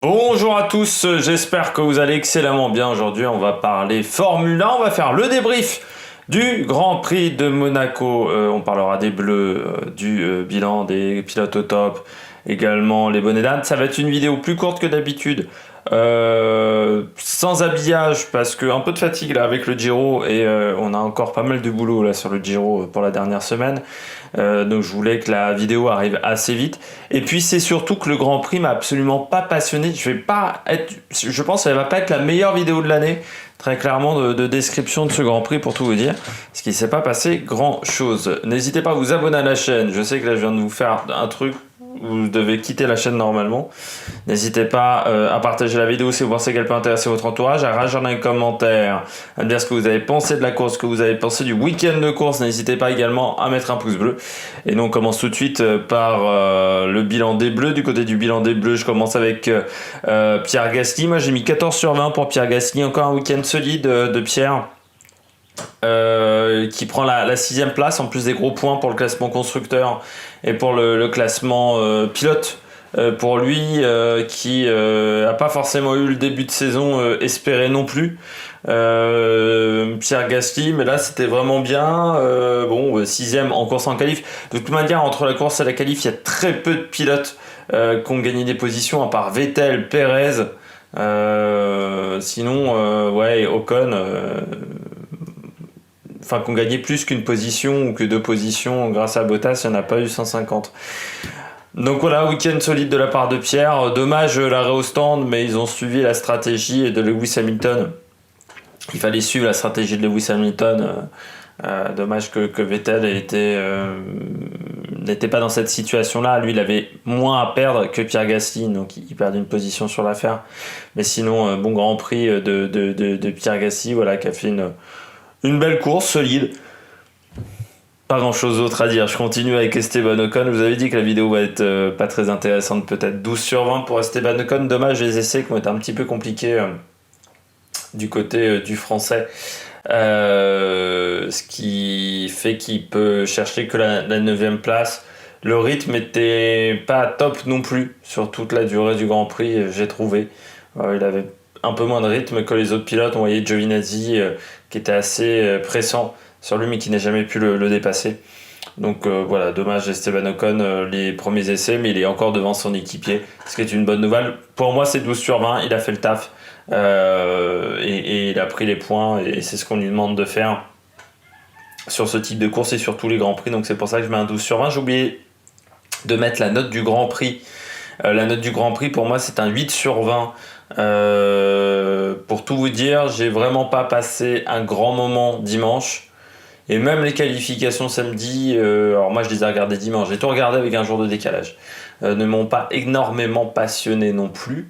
Bonjour à tous, j'espère que vous allez excellemment bien. Aujourd'hui, on va parler Formule 1, on va faire le débrief du Grand Prix de Monaco. On parlera des bleus, du bilan des pilotes au top, également les bonnets d'âne. Ça va être une vidéo plus courte que d'habitude, sans habillage parce que un peu de fatigue là avec le Giro et on a encore pas mal de boulot là sur le Giro pour la dernière semaine. Donc je voulais que la vidéo arrive assez vite. Et puis c'est surtout que le Grand Prix m'a absolument pas passionné. Je pense que ça va pas être la meilleure vidéo de l'année, très clairement de description de ce Grand Prix pour tout vous dire, parce qu'il s'est pas passé grand chose. N'hésitez pas à vous abonner à la chaîne. Je sais que là je viens de vous faire un truc. Vous devez quitter la chaîne normalement. N'hésitez pas à partager la vidéo si vous pensez qu'elle peut intéresser votre entourage, à réagir dans les commentaires, à me dire ce que vous avez pensé de la course, ce que vous avez pensé du week-end de course. N'hésitez pas également à mettre un pouce bleu. Et nous on commence tout de suite par le bilan des bleus. Du côté du bilan des bleus, je commence avec Pierre Gasly. Moi j'ai mis 14 sur 20 pour Pierre Gasly. Encore un week-end solide de Pierre. Qui prend la 6e place en plus des gros points pour le classement constructeur et pour le classement pilote pour lui qui a pas forcément eu le début de saison espéré non plus. Pierre Gasly, mais là c'était vraiment bien. Bon, 6e en course en qualif. De toute manière, entre la course et la qualif, il y a très peu de pilotes qui ont gagné des positions, à part Vettel, Perez. Sinon, ouais, Ocon. Enfin, qu'on gagnait plus qu'une position ou que deux positions grâce à Bottas, il n'y en a pas eu 150. Donc voilà, week-end solide de la part de Pierre. Dommage l'arrêt au stand, mais ils ont suivi la stratégie de Lewis Hamilton. Il fallait suivre la stratégie de Lewis Hamilton. Dommage que Vettel n'était pas dans cette situation-là. Lui, il avait moins à perdre que Pierre Gasly, donc il perd une position sur l'affaire. Mais sinon, bon Grand Prix de Pierre Gasly, voilà, qui a fait une belle course, solide. Pas grand chose d'autre à dire. Je continue avec Esteban Ocon. Vous avez dit que la vidéo va être pas très intéressante, peut-être 12 sur 20 pour Esteban Ocon. Dommage les essais qui ont été un petit peu compliqués du côté du français. Ce qui fait qu'il peut chercher que la 9e place. Le rythme était pas top non plus sur toute la durée du Grand Prix, j'ai trouvé. Il avait un peu moins de rythme que les autres pilotes. On voyait Giovinazzi qui était assez pressant sur lui mais qui n'a jamais pu le dépasser. Donc voilà, dommage Esteban Ocon, les premiers essais, mais il est encore devant son équipier, ce qui est une bonne nouvelle. Pour moi c'est 12 sur 20, il a fait le taf et il a pris les points et c'est ce qu'on lui demande de faire sur ce type de course et sur tous les Grands Prix. Donc c'est pour ça que je mets un 12 sur 20. J'ai oublié de mettre la note du Grand Prix. La note du Grand Prix pour moi c'est un 8 sur 20. Pour tout vous dire, j'ai vraiment pas passé un grand moment dimanche. Et même les qualifications samedi, alors moi je les ai regardées dimanche, j'ai tout regardé avec un jour de décalage, ne m'ont pas énormément passionné non plus.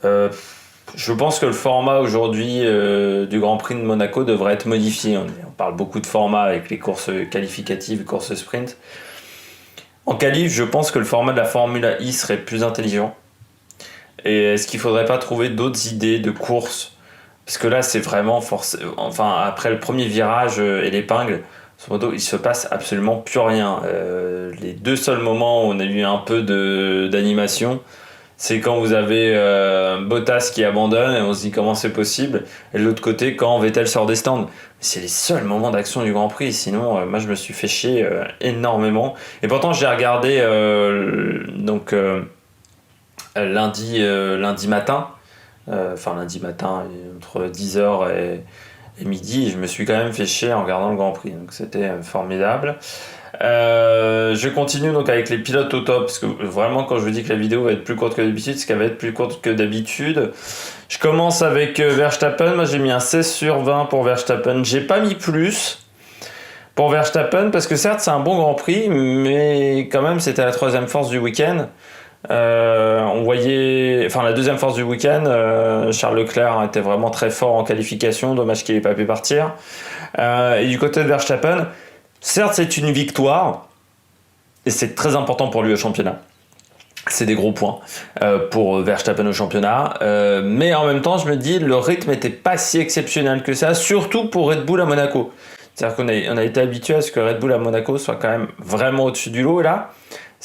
Je pense que le format aujourd'hui du Grand Prix de Monaco devrait être modifié. On parle beaucoup de format avec les courses qualificatives, courses sprint. En qualif, je pense que le format de la Formule I serait plus intelligent. Et est-ce qu'il ne faudrait pas trouver d'autres idées de course ? Parce que là, c'est vraiment forcé. Enfin, après le premier virage et l'épingle, il se passe absolument plus rien. Les deux seuls moments où on a eu un peu d'animation, c'est quand vous avez Bottas qui abandonne et on se dit comment c'est possible. Et de l'autre côté, quand Vettel sort des stands. C'est les seuls moments d'action du Grand Prix. Sinon, moi, je me suis fait chier énormément. Et pourtant, j'ai regardé lundi matin. Lundi matin, entre 10h et midi, je me suis quand même fait chier en regardant le Grand Prix, donc c'était formidable. Je continue donc avec les pilotes au top, parce que vraiment quand je vous dis que la vidéo va être plus courte que d'habitude, c'est qu'elle va être plus courte que d'habitude. Je commence avec Verstappen. Moi j'ai mis un 16 sur 20 pour Verstappen, j'ai pas mis plus pour Verstappen, parce que certes c'est un bon Grand Prix, mais quand même c'était la 3e force du week-end. On voyait, la deuxième force du week-end, Charles Leclerc était vraiment très fort en qualification, dommage qu'il n'ait pas pu partir. Et du côté de Verstappen, certes c'est une victoire, et c'est très important pour lui au championnat. C'est des gros points pour Verstappen au championnat, mais en même temps je me dis le rythme n'était pas si exceptionnel que ça, surtout pour Red Bull à Monaco. C'est-à-dire qu'on a été habitué à ce que Red Bull à Monaco soit quand même vraiment au-dessus du lot, et là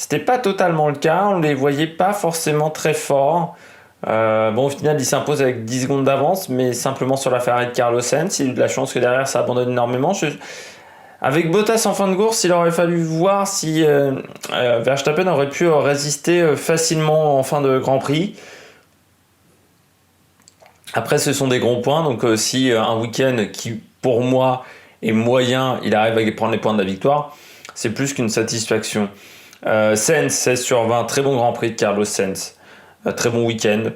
c'était pas totalement le cas, on les voyait pas forcément très forts. Bon, au final, il s'impose avec 10 secondes d'avance, mais simplement sur la Ferrari de Carlos Sainz. Il a eu de la chance que derrière, ça abandonne énormément. Avec Bottas en fin de course, il aurait fallu voir si Verstappen aurait pu résister facilement en fin de Grand Prix. Après, ce sont des gros points, donc si un week-end qui, pour moi, est moyen, il arrive à prendre les points de la victoire, c'est plus qu'une satisfaction. Sainz, 16 sur 20, très bon Grand Prix de Carlos Sainz. Très bon week-end.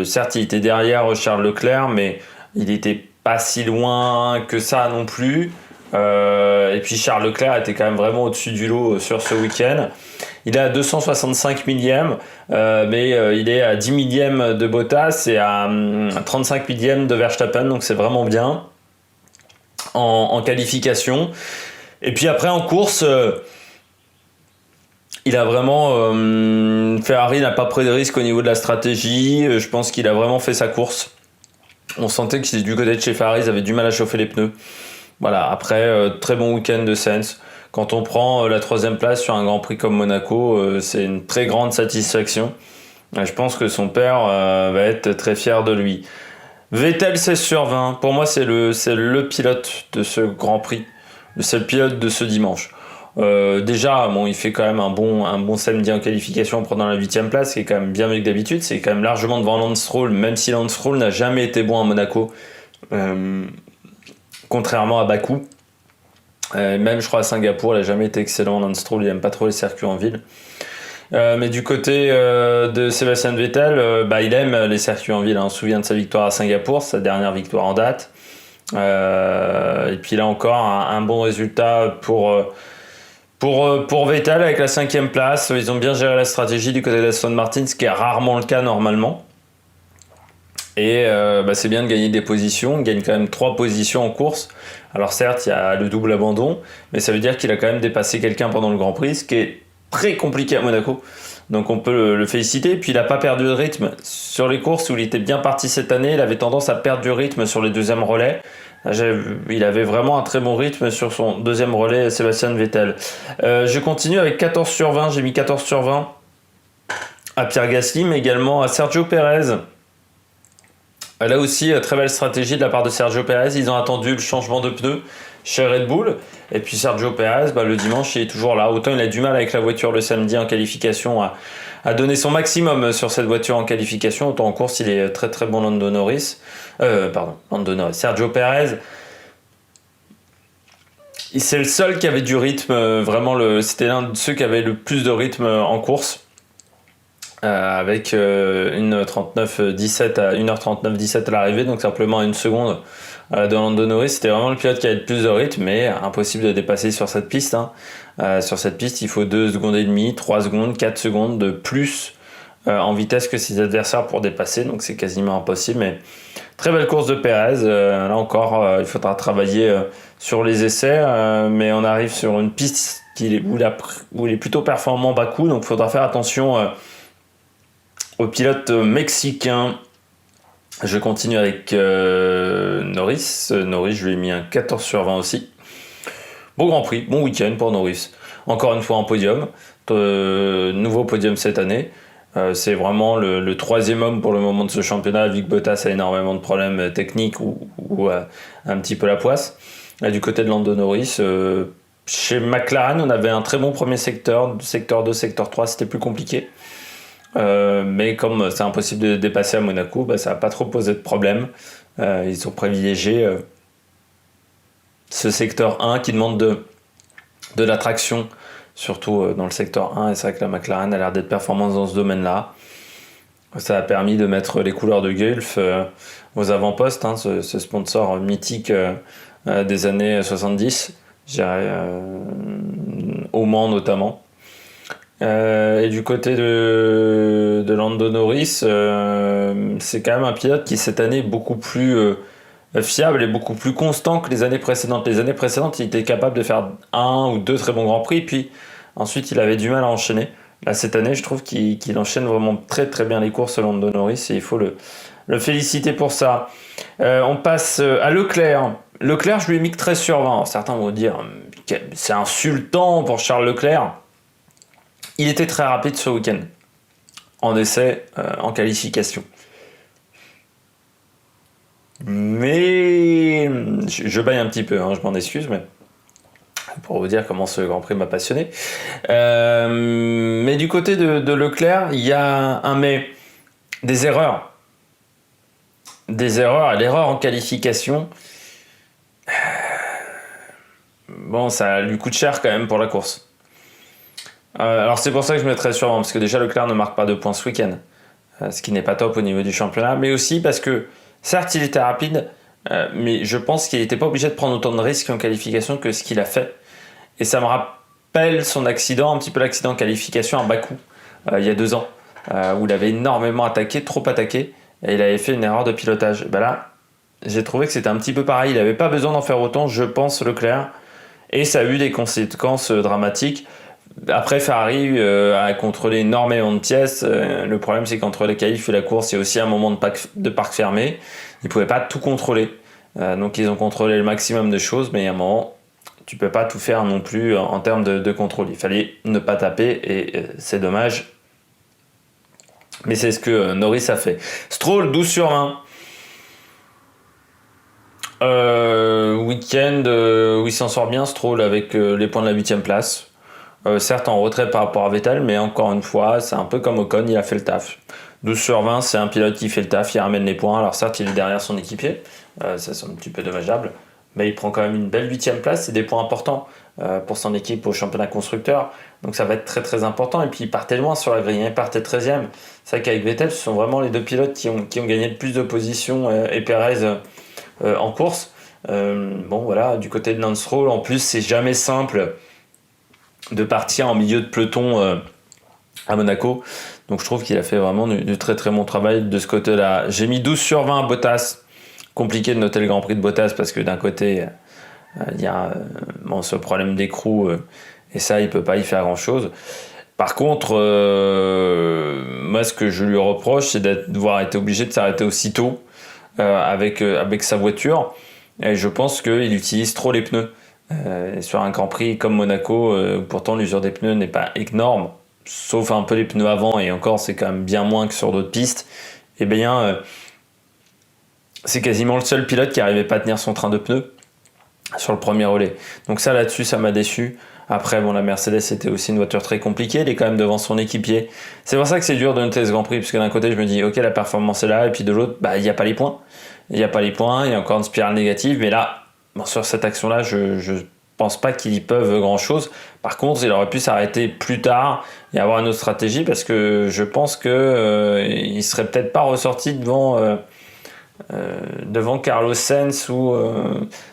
Certes, il était derrière Charles Leclerc, mais il n'était pas si loin que ça non plus. Et puis Charles Leclerc était quand même vraiment au-dessus du lot sur ce week-end. Il est à 265 millièmes, mais il est à 10 millièmes de Bottas et à 35 millièmes de Verstappen, donc c'est vraiment bien en qualification. Et puis après en course, il a vraiment Ferrari n'a pas pris de risque au niveau de la stratégie. Je pense qu'il a vraiment fait sa course. On sentait que du côté de chez Ferrari, ils avaient du mal à chauffer les pneus. Voilà, après, très bon week-end de Sainz. Quand on prend la 3e place sur un Grand Prix comme Monaco, c'est une très grande satisfaction. Je pense que son père va être très fier de lui. Vettel 16 sur 20, pour moi c'est le pilote de ce Grand Prix. C'est le pilote de ce dimanche. Déjà, bon, il fait quand même un bon samedi en qualification en prenant la 8e place, qui est quand même bien mieux que d'habitude. C'est quand même largement devant Lance Stroll, même si Lance Stroll n'a jamais été bon à Monaco. Contrairement à Bakou, même je crois à Singapour, il n'a jamais été excellent. Lance Stroll, il n'aime pas trop les circuits en ville. Mais du côté de Sébastien Vettel, il aime les circuits en ville. On se souvient de sa victoire à Singapour, sa dernière victoire en date. Et puis là encore, un bon résultat pour Vettel avec la 5e place. Ils ont bien géré la stratégie du côté d'Aston Martin, ce qui est rarement le cas normalement. Et c'est bien de gagner des positions. On gagne quand même 3 positions en course. Alors certes, il y a le double abandon, mais ça veut dire qu'il a quand même dépassé quelqu'un pendant le Grand Prix, ce qui est très compliqué à Monaco. Donc on peut le féliciter. Et puis il n'a pas perdu de rythme sur les courses où il était bien parti cette année. Il avait tendance à perdre du rythme sur les 2e relais. Il avait vraiment un très bon rythme sur son 2e relais, Sébastien Vettel. Je continue avec 14 sur 20. J'ai mis 14 sur 20 à Pierre Gasly, mais également à Sergio Pérez. Là aussi, très belle stratégie de la part de Sergio Pérez. Ils ont attendu le changement de pneus chez Red Bull. Et puis Sergio Pérez, le dimanche, il est toujours là. Autant il a du mal avec la voiture le samedi en qualification à donner son maximum sur cette voiture en qualification. Autant en course, il est très très bon Lando Norris. Sergio Pérez, c'est le seul qui avait du rythme. C'était l'un de ceux qui avait le plus de rythme en course. Avec une 39-17 à 1h39-17 à l'arrivée, donc simplement 1 seconde de Lando Norris. C'était vraiment le pilote qui avait le plus de rythme, mais impossible de dépasser sur cette piste. Sur cette piste, il faut 2 secondes et demie, 3 secondes, 4 secondes de plus en vitesse que ses adversaires pour dépasser, donc c'est quasiment impossible. Mais très belle course de Pérez. Là encore, il faudra travailler sur les essais, mais on arrive sur une piste où il est plutôt performant Bakou, donc il faudra faire attention au pilote mexicain. Je continue avec Norris. Norris, je lui ai mis un 14 sur 20 aussi. Bon Grand Prix, bon week-end pour Norris. Encore une fois en podium. Nouveau podium cette année. C'est vraiment le 3e homme pour le moment de ce championnat, vu que Bottas a énormément de problèmes techniques ou un petit peu la poisse. Là, du côté de Lando Norris, chez McLaren, on avait un très bon premier secteur 2, secteur 3, c'était plus compliqué. Mais comme c'est impossible de dépasser à Monaco, ça n'a pas trop posé de problème. Ils ont privilégié ce secteur 1 qui demande de l'attraction, surtout dans le secteur 1. Et c'est vrai que la McLaren a l'air d'être performante dans ce domaine-là. Ça a permis de mettre les couleurs de Gulf aux avant-postes, ce sponsor mythique des années 70, je dirais, au Mans notamment. Et du côté de Lando Norris, c'est quand même un pilote qui cette année est beaucoup plus fiable et beaucoup plus constant que les années précédentes. Les années précédentes, il était capable de faire 1 ou 2 très bons Grands Prix, puis ensuite il avait du mal à enchaîner. Là, cette année, je trouve qu'il enchaîne vraiment très très bien les courses, Lando Norris, et il faut le féliciter pour ça. On passe à Leclerc. Leclerc, je lui ai mis que 13 sur 20. Alors, certains vont dire c'est insultant pour Charles Leclerc. Il était très rapide ce week-end. en essai en qualification. Mais je baille un petit peu, je m'en excuse, mais pour vous dire comment ce Grand Prix m'a passionné. Mais du côté de Leclerc, il y a des erreurs. L'erreur en qualification, bon, ça lui coûte cher quand même pour la course. Alors c'est pour ça que je mettrais sûrement, parce que déjà Leclerc ne marque pas de points ce week-end, ce qui n'est pas top au niveau du championnat, mais aussi parce que, certes, il était rapide, mais je pense qu'il n'était pas obligé de prendre autant de risques en qualification que ce qu'il a fait. Et ça me rappelle son accident, un petit peu l'accident en qualification à Bakou, il y a 2 ans, où il avait énormément attaqué, trop attaqué, et il avait fait une erreur de pilotage. Et ben là, j'ai trouvé que c'était un petit peu pareil, il n'avait pas besoin d'en faire autant, je pense, Leclerc, et ça a eu des conséquences dramatiques. Après, Ferrari a contrôlé énormément de pièces. Le problème, c'est qu'entre les qualifs et la course, il y a aussi un moment de parc fermé. Ils ne pouvaient pas tout contrôler. Donc, ils ont contrôlé le maximum de choses, mais il y a un moment, tu ne peux pas tout faire non plus en termes de contrôle. Il fallait ne pas taper, et c'est dommage. Mais c'est ce que Norris a fait. Stroll, 12 sur 20. Week-end où il s'en sort bien, Stroll, avec les points de la 8ème place. Certes en retrait par rapport à Vettel, mais encore une fois, c'est un peu comme Ocon, il a fait le taf. 12 sur 20, c'est un pilote qui fait le taf, il ramène les points. Alors certes, il est derrière son équipier, ça c'est un petit peu dommageable, mais il prend quand même une belle 8ème place, c'est des points importants pour son équipe au championnat constructeur. Donc ça va être très très important, et puis il partait loin sur la grille, il partait 13ème. C'est vrai qu'avec Vettel, ce sont vraiment les deux pilotes qui ont gagné le plus de positions, et Perez en course. Bon voilà, du côté de Lance Stroll, en plus c'est jamais simple de partir en milieu de peloton à Monaco. Donc je trouve qu'il a fait vraiment du très très bon travail de ce côté-là. J'ai mis 12 sur 20 à Bottas. Compliqué de noter le Grand Prix de Bottas parce que d'un côté, il y a ce problème d'écrou et ça, il peut pas y faire grand-chose. Par contre, moi ce que je lui reproche, c'est d'avoir été obligé de s'arrêter aussitôt avec sa voiture. Et je pense qu'il utilise trop les pneus. Sur un Grand Prix comme Monaco, pourtant l'usure des pneus n'est pas énorme, sauf un peu les pneus avant, et encore c'est quand même bien moins que sur d'autres pistes. Et bien, c'est quasiment le seul pilote qui n'arrivait pas à tenir son train de pneus sur le premier relais. Donc ça là-dessus, ça m'a déçu. Après, bon, la Mercedes c'était aussi une voiture très compliquée, elle est quand même devant son équipier. C'est pour ça que c'est dur de noter ce Grand Prix, parce que d'un côté je me dis ok, la performance est là, et puis de l'autre, il n'y a pas les points. Il y a encore une spirale négative, mais là, sur cette action-là, je pense pas qu'ils y peuvent grand-chose. Par contre, il aurait pu s'arrêter plus tard et avoir une autre stratégie, parce que je pense qu'il serait peut-être pas ressorti devant Carlos Sainz, ou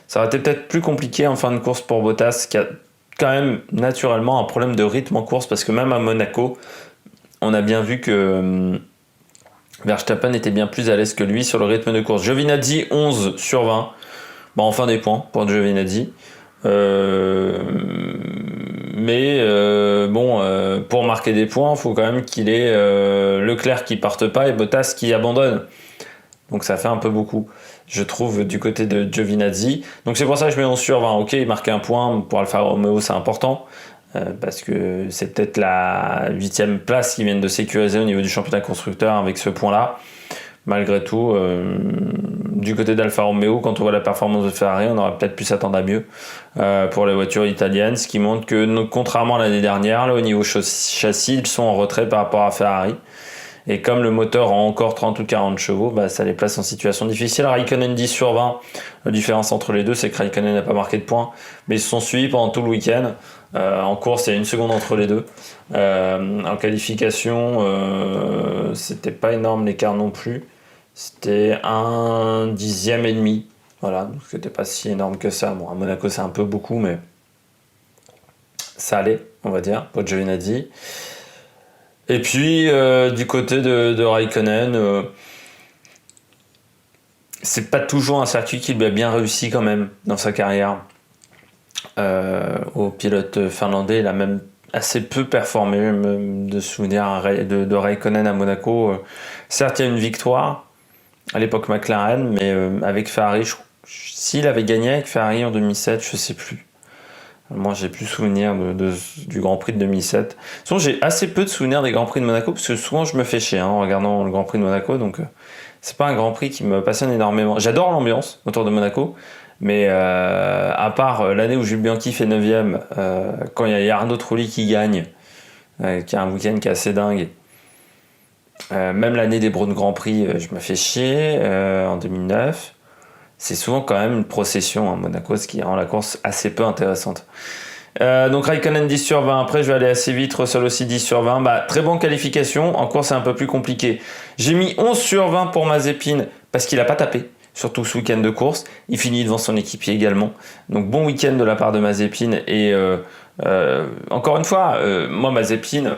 ça aurait été peut-être plus compliqué en fin de course pour Bottas, qui a quand même naturellement un problème de rythme en course, parce que même à Monaco, on a bien vu que Verstappen était bien plus à l'aise que lui sur le rythme de course. Giovinazzi, 11 sur 20. Enfin des points pour Giovinazzi. Pour marquer des points, il faut quand même qu'il ait Leclerc qui parte pas et Bottas qui abandonne. Donc ça fait un peu beaucoup, je trouve, du côté de Giovinazzi. Donc c'est pour ça que je mets 11 sur 20. Ok, il marque un point, pour Alfa Romeo c'est important, parce que c'est peut-être la 8ème place qu'ils viennent de sécuriser au niveau du championnat constructeur avec ce point-là. Malgré tout, du côté d'Alfa Romeo, quand on voit la performance de Ferrari, on aurait peut-être pu s'attendre à mieux pour les voitures italiennes, ce qui montre que, contrairement à l'année dernière, là, au niveau châssis, ils sont en retrait par rapport à Ferrari. Et comme le moteur a encore 30 ou 40 chevaux, ça les place en situation difficile. Raikkonen 10 sur 20. La différence entre les deux, c'est que Raikkonen n'a pas marqué de points, mais ils se sont suivis pendant tout le week-end. En course, il y a 1 seconde entre les deux. En qualification, c'était pas énorme l'écart non plus. C'était 1 dixième et demi. Voilà, donc c'était pas si énorme que ça. Bon, à Monaco, c'est un peu beaucoup, mais ça allait, on va dire, pour Giovinazzi. Et puis, du côté de Raikkonen, c'est pas toujours un circuit qui lui a bien réussi quand même dans sa carrière. Au pilote finlandais, il a même assez peu performé, de souvenir de Raikkonen à Monaco. Certes, il y a une victoire à l'époque McLaren, mais avec Ferrari, s'il avait gagné avec Ferrari en 2007, je sais plus. Moi, j'ai plus souvenir du Grand Prix de 2007. Sinon, j'ai assez peu de souvenirs des Grands Prix de Monaco, parce que souvent, je me fais chier en regardant le Grand Prix de Monaco, donc c'est pas un Grand Prix qui me passionne énormément. J'adore l'ambiance autour de Monaco, mais à part l'année où Jules Bianchi fait 9ème, quand il y a Arnaud Trulli qui gagne, qui a un week-end qui est assez dingue, même l'année des Braun Grand Prix, je me fais chier en 2009. C'est souvent quand même une procession à Monaco, ce qui rend la course assez peu intéressante. Donc Raikkonen 10 sur 20, après je vais aller assez vite, Russell aussi 10 sur 20. Très bonne qualification, en course c'est un peu plus compliqué. J'ai mis 11 sur 20 pour Mazepin parce qu'il n'a pas tapé, surtout ce week-end de course. Il finit devant son équipier également. Donc bon week-end de la part de Mazepin. Et encore une fois, moi Mazepin,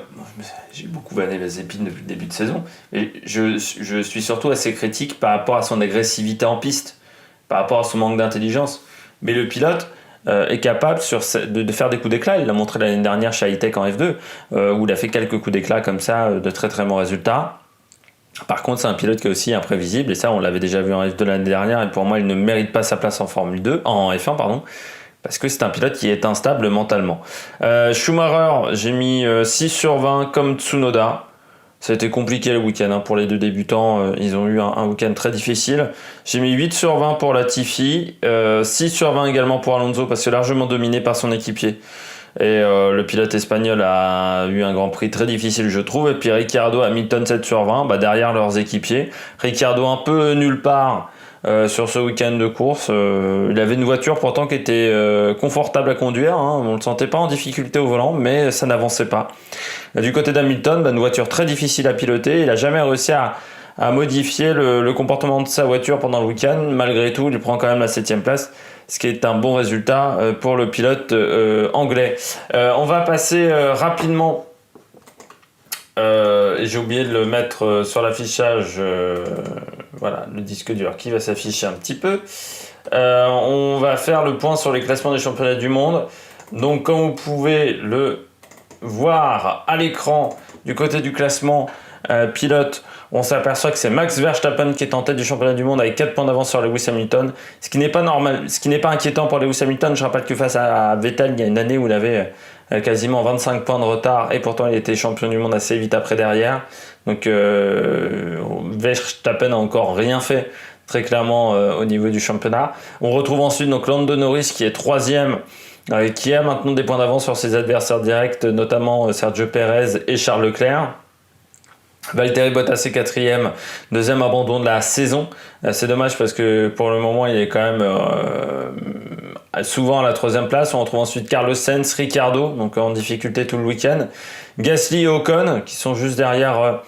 j'ai beaucoup vanné Mazepin depuis le début de saison. Et je suis surtout assez critique par rapport à son agressivité en piste, par rapport à son manque d'intelligence. Mais le pilote est capable de faire des coups d'éclat. Il l'a montré l'année dernière chez Hightech en F2, où il a fait quelques coups d'éclat comme ça, de très très bons résultats. Par contre, c'est un pilote qui est aussi imprévisible, et ça on l'avait déjà vu en F2 l'année dernière, et pour moi il ne mérite pas sa place en F1 pardon, parce que c'est un pilote qui est instable mentalement. Schumacher, j'ai mis 6 sur 20 comme Tsunoda. Ça a été compliqué le week-end pour les deux débutants, ils ont eu un week-end très difficile. J'ai mis 8 sur 20 pour Latifi, 6 sur 20 également pour Alonso parce que largement dominé par son équipier. Et le pilote espagnol a eu un Grand Prix très difficile je trouve. Et puis Ricciardo, Hamilton 7 sur 20 derrière leurs équipiers. Ricciardo un peu nulle part sur ce week-end de course. Il avait une voiture pourtant qui était confortable à conduire, on ne le sentait pas en difficulté au volant, mais ça n'avançait pas. Du côté d'Hamilton, une voiture très difficile à piloter, il n'a jamais réussi à modifier le comportement de sa voiture pendant le week-end. Malgré tout, il prend quand même la 7ème place, ce qui est un bon résultat pour le pilote anglais. On va passer rapidement, et j'ai oublié de le mettre sur l'affichage, voilà, le disque dur qui va s'afficher un petit peu. On va faire le point sur les classements des championnats du monde. Donc comme vous pouvez le voir à l'écran, du côté du classement pilote, on s'aperçoit que c'est Max Verstappen qui est en tête du championnat du monde avec 4 points d'avance sur Lewis Hamilton, ce qui n'est pas normal, ce qui n'est pas inquiétant pour Lewis Hamilton. Je rappelle que face à Vettel, il y a une année où il avait quasiment 25 points de retard et pourtant il était champion du monde assez vite après derrière. Donc Verstappen n'a encore rien fait très clairement au niveau du championnat. On retrouve ensuite donc Lando Norris qui est 3ème, qui a maintenant des points d'avance sur ses adversaires directs, notamment Sergio Perez et Charles Leclerc. Valtteri Bottas est 4ème, 2ème abandon de la saison. C'est dommage parce que pour le moment il est quand même souvent à la 3ème place. On retrouve ensuite Carlos Sainz, Ricciardo, donc en difficulté tout le week-end. Gasly et Ocon qui sont juste derrière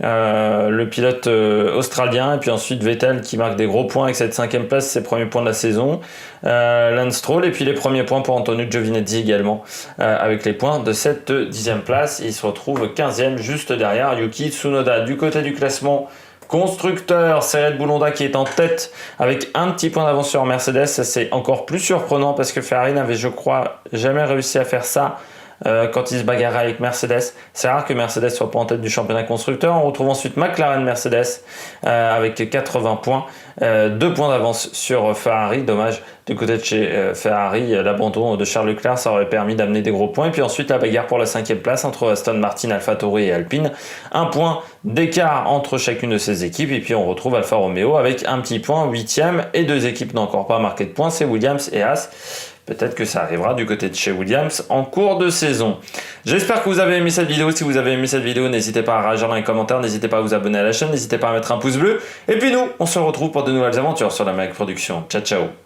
le pilote australien, et puis ensuite Vettel qui marque des gros points avec cette 5ème place, ses premiers points de la saison. Lance Stroll, et puis les premiers points pour Antonio Giovinazzi également, avec les points de cette 10ème place. Il se retrouve 15ème juste derrière Yuki Tsunoda. Du côté du classement constructeur, c'est Red Bull Honda qui est en tête avec un petit point d'avance sur Mercedes. C'est encore plus surprenant parce que Ferrari n'avait, je crois, jamais réussi à faire ça quand il se bagarrait avec Mercedes. C'est rare que Mercedes soit pas en tête du championnat constructeur. On retrouve ensuite McLaren Mercedes avec 80 points, 2 points d'avance sur Ferrari. Dommage du côté de chez Ferrari, l'abandon de Charles Leclerc, ça aurait permis d'amener des gros points. Et puis ensuite la bagarre pour la 5ème place entre Aston Martin, AlphaTauri et Alpine. 1 point d'écart entre chacune de ces équipes. Et puis on retrouve Alfa Romeo avec un petit point, 8ème, et 2 équipes n'ont encore pas marqué de points, c'est Williams et Haas. Peut-être que ça arrivera du côté de chez Williams en cours de saison. J'espère que vous avez aimé cette vidéo. Si vous avez aimé cette vidéo, n'hésitez pas à réagir dans les commentaires, n'hésitez pas à vous abonner à la chaîne, n'hésitez pas à mettre un pouce bleu. Et puis nous, on se retrouve pour de nouvelles aventures sur la Mag Production. Ciao, ciao.